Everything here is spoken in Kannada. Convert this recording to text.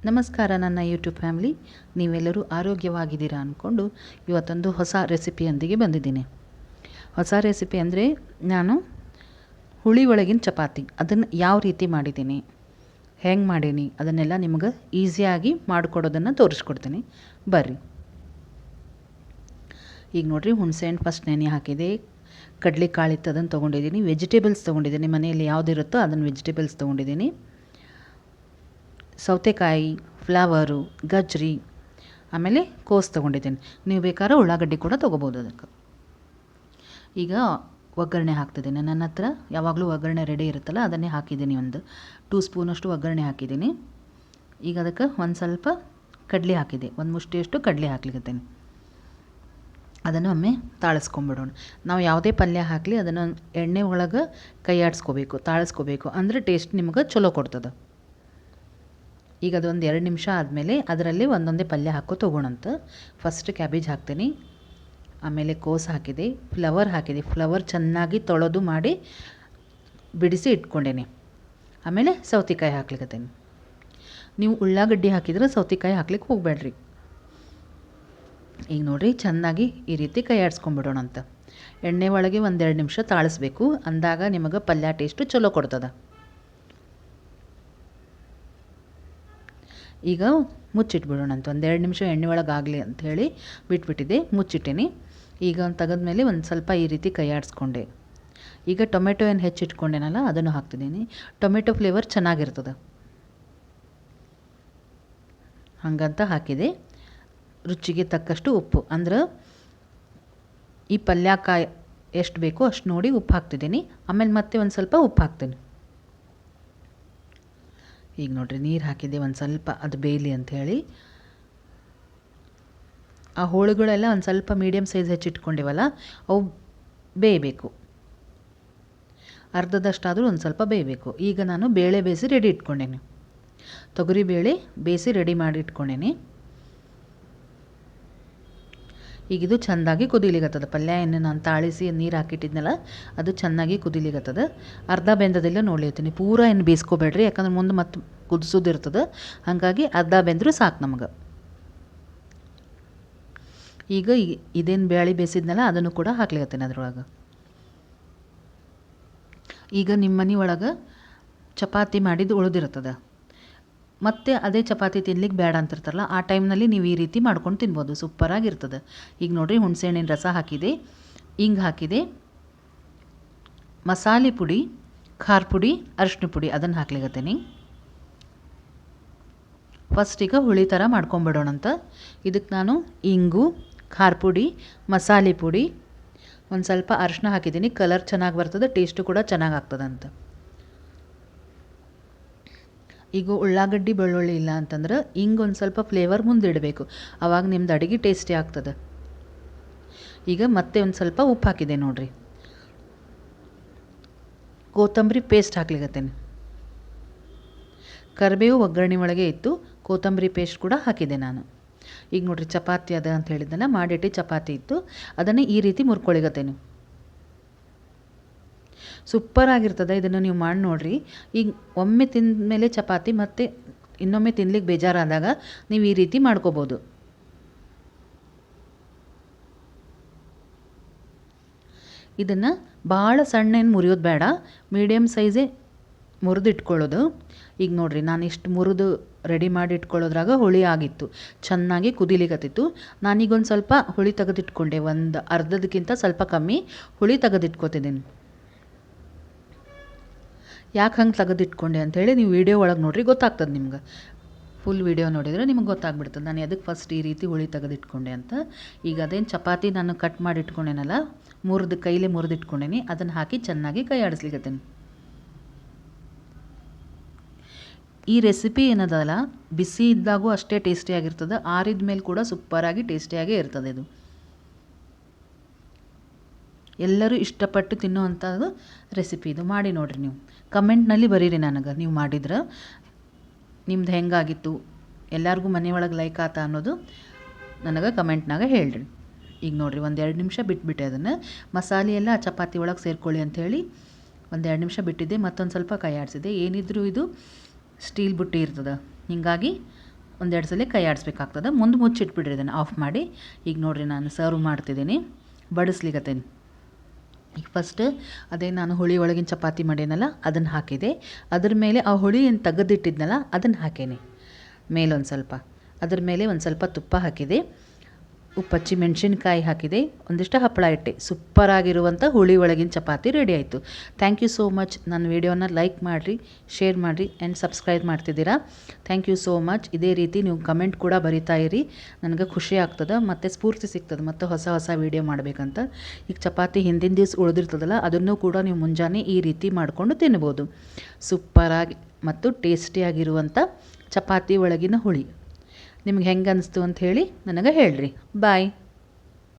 ನಮಸ್ಕಾರ ನನ್ನ ಯೂಟ್ಯೂಬ್ ಫ್ಯಾಮಿಲಿ. ನೀವೆಲ್ಲರೂ ಆರೋಗ್ಯವಾಗಿದ್ದೀರಾ ಅಂದ್ಕೊಂಡು ಇವತ್ತೊಂದು ಹೊಸ ರೆಸಿಪಿಯೊಂದಿಗೆ ಬಂದಿದ್ದೀನಿ. ಹೊಸ ರೆಸಿಪಿ ಅಂದರೆ ನಾನು ಹುಳಿ ಒಳಗಿನ ಚಪಾತಿ ಅದನ್ನು ಯಾವ ರೀತಿ ಮಾಡಿದ್ದೀನಿ, ಹೆಂಗೆ ಮಾಡೀನಿ ಅದನ್ನೆಲ್ಲ ನಿಮ್ಗೆ ಈಸಿಯಾಗಿ ಮಾಡಿಕೊಡೋದನ್ನು ತೋರಿಸ್ಕೊಡ್ತೀನಿ. ಬರ್ರಿ. ಈಗ ನೋಡಿರಿ, ಹುಣಸೆಹಣ್ಣು ಫಸ್ಟ್ ನೆನೆ ಹಾಕಿದೆ, ಕಡಲೆಕಾಳು ಇತ್ತು ಅದನ್ನು ತೊಗೊಂಡಿದ್ದೀನಿ, ವೆಜಿಟೇಬಲ್ಸ್ ತೊಗೊಂಡಿದ್ದೀನಿ, ಮನೆಯಲ್ಲಿ ಯಾವುದಿರುತ್ತೋ ಅದನ್ನು ವೆಜಿಟೇಬಲ್ಸ್ ತೊಗೊಂಡಿದ್ದೀನಿ. ಸೌತೆಕಾಯಿ, ಫ್ಲವರು, ಗಜ್ರಿ, ಆಮೇಲೆ ಕೋಸು ತೊಗೊಂಡಿದ್ದೀನಿ. ನೀವು ಬೇಕಾದ್ರೆ ಉಳ್ಳಾಗಡ್ಡಿ ಕೂಡ ತೊಗೋಬೋದು ಅದಕ್ಕೆ. ಈಗ ಒಗ್ಗರಣೆ ಹಾಕ್ತಿದ್ದೀನಿ. ನನ್ನ ಹತ್ರ ಯಾವಾಗಲೂ ಒಗ್ಗರಣೆ ರೆಡಿ ಇರುತ್ತಲ್ಲ, ಅದನ್ನೇ ಹಾಕಿದ್ದೀನಿ. ಒಂದು 2 ಸ್ಪೂನಷ್ಟು ಒಗ್ಗರಣೆ ಹಾಕಿದ್ದೀನಿ. ಈಗ ಅದಕ್ಕೆ ಒಂದು ಸ್ವಲ್ಪ ಕಡಲೆ ಹಾಕಿದೆ, ಒಂದು ಮುಷ್ಟಿಯಷ್ಟು ಕಡಲೆ ಹಾಕ್ಲಿಕ್ಕತ್ತೀನಿ. ಅದನ್ನು ಒಮ್ಮೆ ತಾಳಿಸ್ಕೊಂಬಿಡೋಣ. ನಾವು ಯಾವುದೇ ಪಲ್ಯ ಹಾಕಲಿ ಅದನ್ನು ಎಣ್ಣೆ ಒಳಗೆ ಕೈ ಆಡಿಸ್ಕೋಬೇಕು, ತಾಳಿಸ್ಕೋಬೇಕು, ಅಂದರೆ ಟೇಸ್ಟ್ ನಿಮ್ಗೆ ಚಲೋ ಕೊಡ್ತದೆ. ಈಗ ಅದೊಂದು 2 ನಿಮಿಷ ಆದಮೇಲೆ ಅದರಲ್ಲಿ ಒಂದೊಂದೇ ಪಲ್ಯ ಹಾಕೋ ತೊಗೋಣಂತ. ಫಸ್ಟ್ ಕ್ಯಾಬೇಜ್ ಹಾಕ್ತೀನಿ, ಆಮೇಲೆ ಕೋಸು ಹಾಕಿದೆ, ಫ್ಲವರ್ ಹಾಕಿದೆ. ಫ್ಲವರ್ ಚೆನ್ನಾಗಿ ತೊಳೆದು ಮಾಡಿ ಬಿಡಿಸಿ ಇಟ್ಕೊಂಡೇನೆ. ಆಮೇಲೆ ಸೌತೆಕಾಯಿ ಹಾಕ್ಲಿಕ್ಕತ್ತೇನೆ. ನೀವು ಉಳ್ಳಾಗಡ್ಡಿ ಹಾಕಿದ್ರೆ ಸೌತೆಕಾಯಿ ಹಾಕ್ಲಿಕ್ಕೆ ಹೋಗಬೇಡ್ರಿ. ಈಗ ನೋಡಿರಿ, ಚೆನ್ನಾಗಿ ಈ ರೀತಿ ಕೈ ಆಡಿಸ್ಕೊಂಬಿಡೋಣಂತ. ಎಣ್ಣೆ ಒಳಗೆ 1-2 ನಿಮಿಷ ತಾಳಿಸ್ಬೇಕು, ಅಂದಾಗ ನಿಮಗೆ ಪಲ್ಯ ಟೇಸ್ಟು ಚಲೋ ಕೊಡ್ತದೆ. ಈಗ ಮುಚ್ಚಿಟ್ಬಿಡೋಣಂತ. 1-2 ನಿಮಿಷ ಎಣ್ಣೆ ಒಳಗೆ ಆಗಲಿ ಅಂಥೇಳಿ ಬಿಟ್ಬಿಟ್ಟಿದ್ದೆ, ಮುಚ್ಚಿಟ್ಟೇನಿ. ಈಗ ತೆಗೆದ್ಮೇಲೆ ಒಂದು ಸ್ವಲ್ಪ ಈ ರೀತಿ ಕೈ ಆಡಿಸ್ಕೊಂಡೆ. ಈಗ ಟೊಮೆಟೊ ಏನು ಹೆಚ್ಚಿಟ್ಕೊಂಡೇನಲ್ಲ ಅದನ್ನು ಹಾಕ್ತಿದ್ದೀನಿ. ಟೊಮೆಟೊ ಫ್ಲೇವರ್ ಚೆನ್ನಾಗಿರ್ತದೆ, ಹಾಗಂತ ಹಾಕಿದೆ. ರುಚಿಗೆ ತಕ್ಕಷ್ಟು ಉಪ್ಪು, ಅಂದ್ರೆ ಈ ಪಲ್ಯಕಾಯಿ ಎಷ್ಟು ಬೇಕೋ ಅಷ್ಟು ನೋಡಿ ಉಪ್ಪು ಹಾಕ್ತಿದ್ದೀನಿ. ಆಮೇಲೆ ಮತ್ತೆ ಒಂದು ಸ್ವಲ್ಪ ಉಪ್ಪು ಹಾಕ್ತೀನಿ. ಈಗ ನೋಡಿರಿ, ನೀರು ಹಾಕಿದ್ದೆ ಒಂದು ಸ್ವಲ್ಪ, ಅದು ಬೇಯಲಿ ಅಂಥೇಳಿ. ಆ ಹೋಳುಗಳೆಲ್ಲ ಒಂದು ಸ್ವಲ್ಪ ಮೀಡಿಯಮ್ ಸೈಜ್ ಹೆಚ್ಚಿಟ್ಕೊಂಡಿವಲ್ಲ, ಅವು ಬೇಯಬೇಕು. ಅರ್ಧದಷ್ಟಾದರೂ ಒಂದು ಸ್ವಲ್ಪ ಬೇಯಬೇಕು. ಈಗ ನಾನು ಬೇಳೆ ಬೇಯಿಸಿ ರೆಡಿ ಇಟ್ಕೊಂಡೇನೆ. ತೊಗರಿ ಬೇಳೆ ಬೇಯಿಸಿ ರೆಡಿ ಮಾಡಿ ಇಟ್ಕೊಂಡೇನೆ. ಈಗಿದು ಚೆಂದಾಗಿ ಕುದಿಲಿಗತ್ತದ. ಪಲ್ಯ ಏನು ನಾನು ತಾಳಿಸಿ ನೀರು ಹಾಕಿಟ್ಟಿದ್ನಲ್ಲ ಅದು ಚೆನ್ನಾಗಿ ಕುದಿಲಿಗತ್ತದ. ಅರ್ಧ ಬೆಂದದೆಲ್ಲ ನೋಡ್ಲಿರ್ತೀನಿ, ಪೂರ ಏನು ಬೇಯಿಸ್ಕೋಬೇಡ್ರಿ, ಯಾಕಂದ್ರೆ ಮುಂದೆ ಮತ್ತೆ ಕುದಿಸೋದಿರ್ತದೆ. ಹಾಗಾಗಿ ಅರ್ಧ ಬೆಂದರೂ ಸಾಕು ನಮಗೆ. ಈಗ ಇದೇನು ಬೇಳೆ ಬೇಯಿಸಿದ್ನಲ್ಲ ಅದನ್ನು ಕೂಡ ಹಾಕ್ಲಿಕತ್ತೀನಿ ಅದ್ರೊಳಗೆ. ಈಗ ನಿಮ್ಮ ಮನೆ ಒಳಗೆ ಚಪಾತಿ ಮಾಡಿದ್ದು ಉಳಿದಿರ್ತದೆ, ಮತ್ತು ಅದೇ ಚಪಾತಿ ತಿನ್ಲಿಕ್ಕೆ ಬೇಡ ಅಂತಿರ್ತಾರಲ್ಲ, ಆ ಟೈಮ್ನಲ್ಲಿ ನೀವು ಈ ರೀತಿ ಮಾಡ್ಕೊಂಡು ತಿನ್ಬೋದು, ಸೂಪರಾಗಿರ್ತದೆ. ಈಗ ನೋಡಿರಿ, ಹುಣಸೆಹಣ್ಣಿನ ರಸ ಹಾಕಿದೆ, ಹಿಂಗೆ ಹಾಕಿದೆ, ಮಸಾಲೆ ಪುಡಿ, ಖಾರ ಪುಡಿ, ಅರಿಶಿನ ಪುಡಿ ಅದನ್ನು ಹಾಕ್ಲಿಕತ್ತೀನಿ. ಫಸ್ಟ್ ಈಗ ಹುಳಿ ಥರ ಮಾಡ್ಕೊಂಬಿಡೋಣಂತ. ಇದಕ್ಕೆ ನಾನು ಇಂಗು, ಖಾರ ಪುಡಿ, ಮಸಾಲೆ ಪುಡಿ, ಒಂದು ಸ್ವಲ್ಪ ಅರಿಶಿನ ಹಾಕಿದ್ದೀನಿ. ಕಲರ್ ಚೆನ್ನಾಗಿ ಬರ್ತದೆ, ಟೇಸ್ಟು ಕೂಡ ಚೆನ್ನಾಗಿ ಆಗ್ತದಂತ. ಈಗ ಉಳ್ಳಾಗಡ್ಡಿ ಬೆಳ್ಳುಳ್ಳಿ ಇಲ್ಲ ಅಂತಂದ್ರೆ ಹಿಂಗೆ ಒಂದು ಸ್ವಲ್ಪ ಫ್ಲೇವರ್ ಮುಂದಿಡಬೇಕು, ಆವಾಗ ನಿಮ್ದು ಅಡುಗೆ ಟೇಸ್ಟಿ ಆಗ್ತದೆ. ಈಗ ಮತ್ತೆ ಒಂದು ಸ್ವಲ್ಪ ಉಪ್ಪು ಹಾಕಿದೆ ನೋಡಿರಿ. ಕೊತ್ತಂಬರಿ ಪೇಸ್ಟ್ ಹಾಕ್ಲಿಕತ್ತೇನೆ. ಕರಿಬೇವು ಒಗ್ಗರಣೆ ಒಳಗೆ ಇತ್ತು, ಕೊತ್ತಂಬರಿ ಪೇಸ್ಟ್ ಕೂಡ ಹಾಕಿದೆ ನಾನು. ಈಗ ನೋಡಿರಿ, ಚಪಾತಿ ಅದ ಅಂತ ಹೇಳಿದ್ದೆನಲ್ಲ, ಮಾಡಿಟ್ಟು ಚಪಾತಿ ಇತ್ತು, ಅದನ್ನು ಈ ರೀತಿ ಮುರ್ಕೊಳಿಗತ್ತೇನೆ. ಸೂಪರಾಗಿರ್ತದೆ, ಇದನ್ನು ನೀವು ಮಾಡಿ ನೋಡಿರಿ. ಈಗ ಒಮ್ಮೆ ತಿಂದ ಮೇಲೆ ಚಪಾತಿ ಮತ್ತು ಇನ್ನೊಮ್ಮೆ ತಿನ್ಲಿಕ್ಕೆ ಬೇಜಾರಾದಾಗ ನೀವು ಈ ರೀತಿ ಮಾಡ್ಕೋಬೋದು. ಇದನ್ನು ಭಾಳ ಸಣ್ಣ ಏನು ಮುರಿಯೋದು ಬೇಡ, ಮೀಡಿಯಮ್ ಸೈಜೇ ಮುರಿದಿಟ್ಕೊಳ್ಳೋದು. ಈಗ ನೋಡಿರಿ, ನಾನು ಇಷ್ಟು ಮುರಿದು ರೆಡಿ ಮಾಡಿ ಇಟ್ಕೊಳ್ಳೋದ್ರಾಗ ಹುಳಿ ಆಗಿತ್ತು, ಚೆನ್ನಾಗಿ ಕುದಿಲಿಕತ್ತಿತ್ತು. ನಾನೀಗೊಂದು ಸ್ವಲ್ಪ ಹುಳಿ ತೆಗೆದಿಟ್ಕೊಂಡೆ, ಒಂದು ಅರ್ಧದಕ್ಕಿಂತ ಸ್ವಲ್ಪ ಕಮ್ಮಿ ಹುಳಿ ತೆಗೆದಿಟ್ಕೊತಿದ್ದೀನಿ. ಯಾಕೆ ಹಂಗೆ ತೆಗೆದಿಟ್ಕೊಂಡೆ ಅಂಥೇಳಿ ನೀವು ವೀಡಿಯೋ ಒಳಗೆ ನೋಡಿರಿ, ಗೊತ್ತಾಗ್ತದೆ ನಿಮ್ಗೆ. ಫುಲ್ ವೀಡಿಯೋ ನೋಡಿದರೆ ನಿಮ್ಗೆ ಗೊತ್ತಾಗ್ಬಿಡ್ತದೆ ನಾನು ಅದಕ್ಕೆ ಫಸ್ಟ್ ಈ ರೀತಿ ಹುಳಿ ತೆಗೆದಿಟ್ಕೊಂಡೆ ಅಂತ. ಈಗ ಅದೇನು ಚಪಾತಿ ನಾನು ಕಟ್ ಮಾಡಿ ಇಟ್ಕೊಂಡೇನಲ್ಲ, ಕೈಲೇ ಮುರಿದಿಟ್ಕೊಂಡೇನಿ, ಅದನ್ನು ಹಾಕಿ ಚೆನ್ನಾಗಿ ಕೈ ಆಡಿಸ್ಲಿಕ್ಕತ್ತೇನೆ. ಈ ರೆಸಿಪಿ ಏನದಲ್ಲ, ಬಿಸಿ ಇದ್ದಾಗೂ ಅಷ್ಟೇ ಟೇಸ್ಟಿಯಾಗಿರ್ತದೆ, ಆರಿದ ಮೇಲೆ ಕೂಡ ಸೂಪರಾಗಿ ಟೇಸ್ಟಿಯಾಗೇ ಇರ್ತದೆ. ಇದು ಎಲ್ಲರೂ ಇಷ್ಟಪಟ್ಟು ತಿನ್ನುವಂಥದ್ದು ರೆಸಿಪಿ. ಇದು ಮಾಡಿ ನೋಡಿರಿ. ನೀವು ಕಮೆಂಟ್ನಲ್ಲಿ ಬರೀರಿ ನನಗೆ, ನೀವು ಮಾಡಿದ್ರೆ ನಿಮ್ದು ಹೆಂಗಾಗಿತ್ತು, ಎಲ್ಲರಿಗೂ ಮನೆಯೊಳಗೆ ಲೈಕ್ ಆತ ಅನ್ನೋದು ನನಗೆ ಕಮೆಂಟ್ನಾಗ ಹೇಳ್ರಿ. ಈಗ ನೋಡಿರಿ, 1-2 ನಿಮಿಷ ಬಿಟ್ಬಿಟ್ಟೆ ಅದನ್ನು. ಮಸಾಲೆ ಎಲ್ಲ ಚಪಾತಿ ಒಳಗೆ ಸೇರ್ಕೊಳ್ಳಿ ಅಂಥೇಳಿ 1-2 ನಿಮಿಷ ಬಿಟ್ಟಿದ್ದೆ. ಮತ್ತೊಂದು ಸ್ವಲ್ಪ ಕೈ ಆಡಿಸಿದೆ. ಏನಿದ್ರು ಇದು ಸ್ಟೀಲ್ ಬುಟ್ಟಿ ಇರ್ತದೆ, ಹೀಗಾಗಿ ಒಂದೆರಡು ಸಲ ಕೈ ಆಡಿಸ್ಬೇಕಾಗ್ತದೆ. ಮುಂದೆ ಮುಚ್ಚಿಟ್ಬಿಡ್ರಿ ಇದನ್ನು ಆಫ್ ಮಾಡಿ. ಈಗ ನೋಡಿರಿ ನಾನು ಸರ್ವ್ ಮಾಡ್ತಿದ್ದೀನಿ, ಬಡಿಸ್ಲಿಕ್ಕತ್ತೇನೆ. ಈಗ ಫಸ್ಟ್ ಅದೇ ನಾನು ಹುಳಿ ಒಳಗಿನ ಚಪಾತಿ ಮಾಡೇನಲ್ಲ ಅದನ್ನು ಹಾಕಿದೆ. ಅದ್ರ ಮೇಲೆ ಆ ಹುಳಿ ಏನು ತೆಗೆದಿಟ್ಟಿದ್ನಲ್ಲ ಅದನ್ನು ಹಾಕೇನೆ ಮೇಲೊಂದು ಸ್ವಲ್ಪ. ಅದ್ರ ಮೇಲೆ ಒಂದು ಸ್ವಲ್ಪ ತುಪ್ಪ ಹಾಕಿದೆ, ಉಪ್ಪು, ಹಚ್ಚಿ ಮೆಣಸಿನ್ಕಾಯಿ ಹಾಕಿದೆ, ಒಂದಿಷ್ಟು ಹಪ್ಪಳ ಇಟ್ಟೆ. ಸೂಪರಾಗಿರುವಂಥ ಹುಳಿ ಒಳಗಿನ ಚಪಾತಿ ರೆಡಿ ಆಯಿತು. Thank you so much. ನನ್ನ ವಿಡಿಯೋನ ಲೈಕ್ ಮಾಡಿರಿ, ಶೇರ್ ಮಾಡಿರಿ ಆ್ಯಂಡ್ ಸಬ್ಸ್ಕ್ರೈಬ್ ಮಾಡ್ತಿದ್ದೀರಾ. Thank you so much. ಇದೇ ರೀತಿ ನೀವು ಕಮೆಂಟ್ ಕೂಡ ಬರಿತಾ ಇರಿ, ನನಗೆ ಖುಷಿ ಆಗ್ತದೆ ಮತ್ತು ಸ್ಫೂರ್ತಿ ಸಿಗ್ತದೆ ಮತ್ತು ಹೊಸ ಹೊಸ ವೀಡಿಯೋ ಮಾಡಬೇಕಂತ. ಈಗ ಚಪಾತಿ ಹಿಂದಿನ ದಿವಸ ಉಳಿದಿರ್ತದಲ್ಲ ಅದನ್ನು ಕೂಡ ನೀವು ಮುಂಜಾನೆ ಈ ರೀತಿ ಮಾಡಿಕೊಂಡು ತಿನ್ಬೋದು. ಸೂಪರಾಗಿ ಮತ್ತು ಟೇಸ್ಟಿಯಾಗಿರುವಂಥ ಚಪಾತಿ ಒಳಗಿನ ಹುಳಿ ನಿಮ್ಗೆ ಹೆಂಗೆ ಅನಿಸ್ತು ಅಂತ ಹೇಳಿ ನನಗೆ ಹೇಳಿರಿ. ಬಾಯ್.